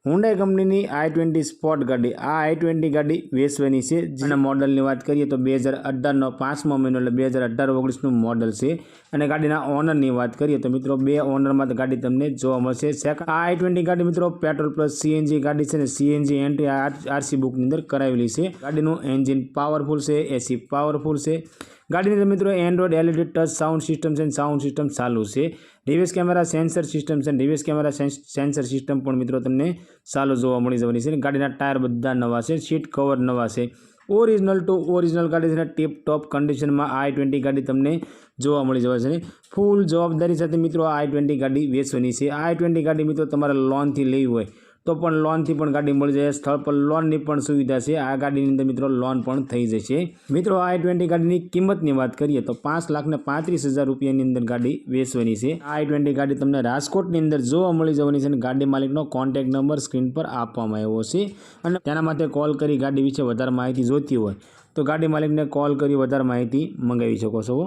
Hyundai કંપનીની i20 sport ગાડી આ i20 ગાડી વેચવાની છે જેના મોડલની વાત કરીએ તો 2018નો 5મો મહિનો એટલે 2018-19નું મોડલ છે અને ગાડીના ઓનરની વાત કરીએ તો મિત્રો 2 ઓનરમાં ગાડી તમને જોવા મળશે। આ i20 ગાડી મિત્રો પેટ્રોલ પ્લસ સીએનજી ગાડી છે ને સીએનજી એન્ટ્રી આરસી બુકની અંદર કરાવેલી છે। ગાડીનું એન્જિન પાવરફુલ છે, એસી પાવરફુલ છે। ગાડીની અંદર મિત્રો Android LED touch sound system છે, સાઉન્ડ સિસ્ટમ ચાલુ છે। રિવર્સ કેમેરા સેન્સર સિસ્ટમ છે, રિવર્સ કેમેરા સેન્સર સિસ્ટમ પણ મિત્રો તમને ચાલુ જોવા મળી જવાની છે। ગાડીના ટાયર બધા નવા છે, સીટ કવર નવા છે, ઓરિજિનલ ટુ ઓરિજિનલ ગાડી છે, ટીપ ટોપ કન્ડિશનમાં i20 ગાડી તમને જોવા મળી જશે। ફૂલ જવાબદારી સાથે મિત્રો i20 ગાડી વેચવાની છે। i20 ગાડી મિત્રો તમારે લોનથી લેવી હોય તો પણ લોનથી પણ ગાડી મળી જાય, સ્થળ પર લોનની પણ સુવિધા છે। આ ગાડીની અંદર મિત્રો લોન પણ થઈ જશે। મિત્રો i20 ગાડીની કિંમતની વાત કરીએ તો 5,35,000 રૂપિયાની અંદર ગાડી વેચવાની છે। i20 ગાડી તમને રાજકોટની અંદર જોવા મળી જવાની છે અને ગાડી માલિકનો કોન્ટેક્ટ નંબર સ્ક્રીન પર આપવામાં આવ્યો છે અને તેના માટે કોલ કરી ગાડી વિશે વધારે માહિતી જોઈતી હોય તો ગાડી માલિકને કોલ કરી વધારે માહિતી મંગાવી શકો છો।